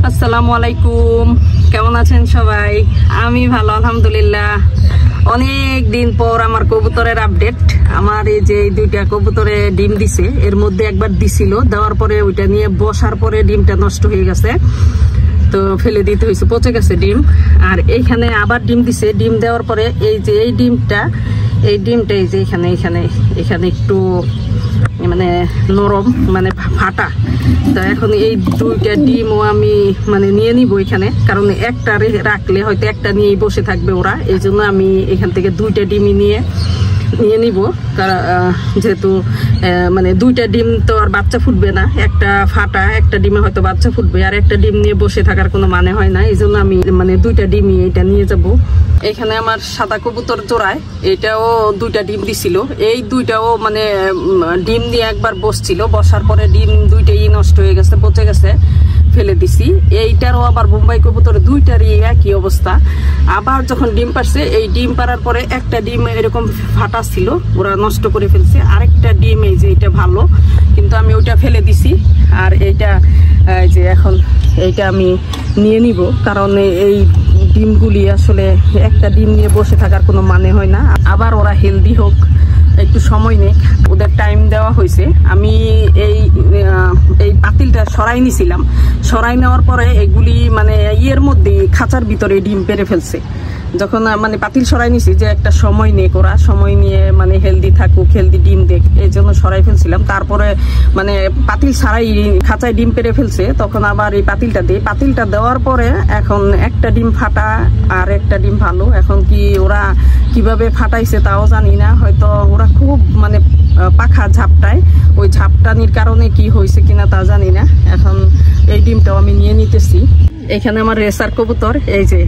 আসসালামু আলাইকুম, কেমন আছেন সবাই? আমি ভালো আলহামদুলিল্লাহ। অনেক দিন পর আমার কবুতরের আপডেট। আমার এই যে দুইটা কবুতরে ডিম দিছে, এর মধ্যে একবার দিছিল, দেওয়ার পরে ওইটা নিয়ে বসার পরে ডিমটা নষ্ট হয়ে গেছে, তো ফেলে দিতে হয়েছে, পচে গেছে ডিম। আর এইখানে আবার ডিম দিছে, ডিম দেওয়ার পরে এই যে এই ডিমটা এই যে এখানে একটু মানে নরম, মানে ফাটা। তো এখন এই দুইটা ডিমও আমি মানে নিয়ে নিব এখানে, কারণ একটা রাখলে হয়তো একটা নিয়েই বসে থাকবে ওরা। এই জন্য আমি এখান থেকে দুইটা ডিমই নিয়ে নিব, যেহেতু মানে দুইটা ডিম তো আর বাচ্চা ফুটবে না, একটা ফাটা, একটা ডিমে হয়তো বাচ্চা ফুটবে, আর একটা ডিম নিয়ে বসে থাকার কোনো মানে হয় না। এই জন্য আমি মানে দুইটা ডিমই এটা নিয়ে যাব। এখানে আমার সাদা কবুতর জোড়ায় এটাও দুইটা ডিম দিছিল, এই দুইটাও মানে ডিম নিয়ে একবার বসছিল, বসার পরে ডিম দুইটাই নষ্ট হয়ে গেছে, পচে গেছে, ফেলে দিছি। এইটারও আবার বোম্বাই কবুতর দুইটারই একই অবস্থা। আবার যখন ডিম পারছে, এই ডিম পারার পরে একটা ডিম এরকম ফাটা ছিল, ওরা নষ্ট করে ফেলছে। আরেকটা ডিম এই যে এটা ভালো, কিন্তু আমি ওইটা ফেলে দিছি। আর এইটা যে এখন এইটা আমি নিয়ে নিব, কারণ এই ডিমগুলি আসলে একটা ডিম নিয়ে বসে থাকার কোনো মানে হয় না। আবার ওরা হেলদি হোক, একটু সময় নেই, ওদের টাইম দেওয়া হয়েছে। আমি এই পাতিলটা সরাই নিছিলাম, সরাই নেওয়ার পরে এগুলি মানে ইয়ের মধ্যে খাঁচার ভিতরে ডিম পেরে ফেলছে। যখন মানে পাতিল সরাই নিছি, যে একটা সময় নেই, ওরা সময় নিয়ে মানে হেলদি থাকুক, হেলদি ডিম দেখ, এই জন্য সরাই ফেলছিলাম। তারপরে মানে পাতিল ছাড়াই খাঁচায় ডিম পেরে ফেলছে, তখন আবার এই পাতিলটা দিই। পাতিলটা দেওয়ার পরে এখন একটা ডিম ফাটা আর একটা ডিম ভালো। এখন কি ওরা কিভাবে ফাটাইছে তাও জানি না, হয়তো ওরা খুব মানে পাখা ঝাপটায়, ওই ঝাপটানির কারণে কি হয়েছে কিনা তা জানি না। এখন এই ডিমটাও আমি নিয়ে নিতেছি। এখানে আমার রেসার কবুতর, এই যে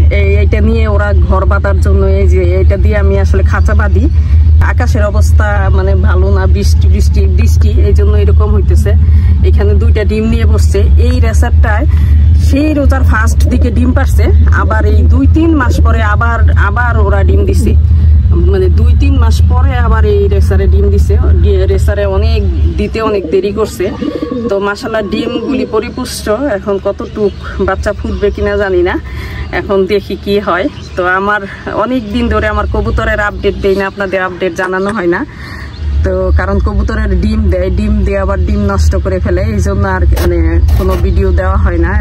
এইটা নিয়ে ওরা ঘর বাঁধার জন্য এই যে এইটা দিয়ে আমি আসলে খাঁচা বাঁধি। আকাশের অবস্থা মানে ভালো না, বৃষ্টি, এই জন্য এরকম হইতেছে। এখানে দুইটা ডিম নিয়ে বসছে। এই রেসারটায় সেই রোজার ফার্স্ট দিকে ডিম পারছে, আবার এই 2-3 মাস পরে আবার ওরা ডিম দিছে, মানে 2-3 মাস পরে আবার এই রেসারে ডিম দিছে। রেসারে দিতে অনেক দেরি করছে, তো মাশাআল্লাহ ডিমগুলি পরিপুষ্ট। এখন কতটুক বাচ্চা ফুটবে কিনা জানি না, এখন দেখি কি হয়। তো আমার অনেক দিন ধরে আমার কবুতরের আপডেট দেই না, আপনাদের আপডেট জানানো হয় না, তো কারণ কবুতরের ডিম দেয়, ডিম দিয়ে আবার ডিম নষ্ট করে ফেলে, এই জন্য আর মানে কোনো ভিডিও দেওয়া হয় না।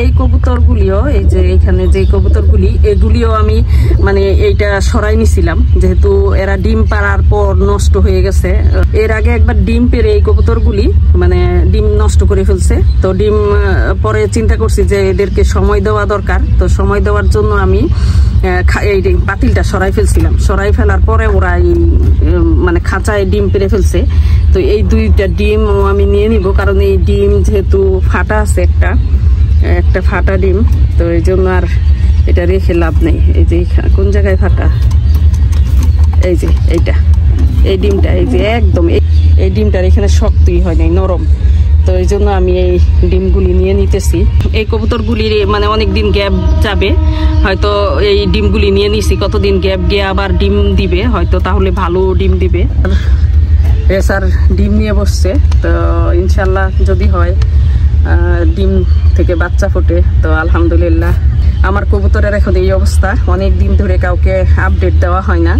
এই কবুতরগুলিও, এই যে এখানে যে কবুতরগুলি, এগুলিও আমি মানে এইটা সরাই নিছিলাম, যেহেতু এরা ডিম পাড়ার পর নষ্ট হয়ে গেছে। এর আগে একবার ডিম পেরে এই কবুতরগুলি মানে ডিম নষ্ট করে ফেলছে, তো ডিম পরে চিন্তা করছি যে এদেরকে সময় দেওয়া দরকার। তো সময় দেওয়ার জন্য আমি এই পাতিলটা সরাই ফেলছিলাম, সরাই ফেলার পরে ওরা এই মানে খাঁচায় ডিম পেরে ফেলছে। তো এই দুইটা ডিম আমি নিয়ে নিব, কারণ এই ডিম যেহেতু ফাটা আছে, একটা ফাটা ডিম, তো এই জন্য আর এটা রেখে লাভ নেই। এই যে কোন জায়গায় ফাটা, এই যে এই ডিমটা, এই যে একদম এই ডিমটার এখানে শক্তই হয় নাই, নরম। তো এই জন্য আমি এই ডিমগুলি নিয়ে নিতেছি। এই কবুতরগুলির মানে অনেকদিন গ্যাপ যাবে, হয়তো এই ডিমগুলি নিয়ে নিছি, কতদিন গ্যাপ গিয়ে আবার ডিম দিবে হয়তো, তাহলে ভালো ডিম দিবে। রেসার ডিম নিয়ে বসছে, তো ইনশাল্লাহ যদি হয় ডিম থেকে বাচ্চা ফোটে তো আলহামদুলিল্লাহ। আমার কবুতরের এখন এই অবস্থা, অনেক দিন ধরে কাউকে আপডেট দেওয়া হয় না,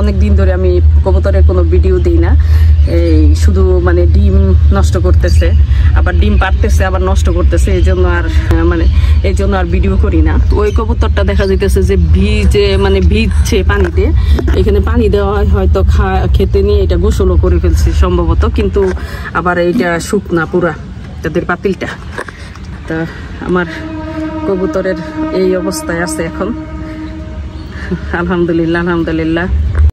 অনেক দিন ধরে আমি কবুতরের কোনো ভিডিও দিই না। এই শুধু মানে ডিম নষ্ট করতেছে, আবার ডিম পারতেছে, আবার নষ্ট করতেছে, এই জন্য আর ভিডিও করি না। ওই কবুতরটা দেখা যাইতেছে যে ভিজছে পানিতে, এখানে পানি দেওয়া হয়তো খেতে নিয়ে এটা গোসলও করে ফেলছে সম্ভবত, কিন্তু আবার এইটা শুকনা পুরা তাদের পাতিলটা। তা আমার কবুতরের এই অবস্থায় আছে এখন, আলহামদুলিল্লাহ।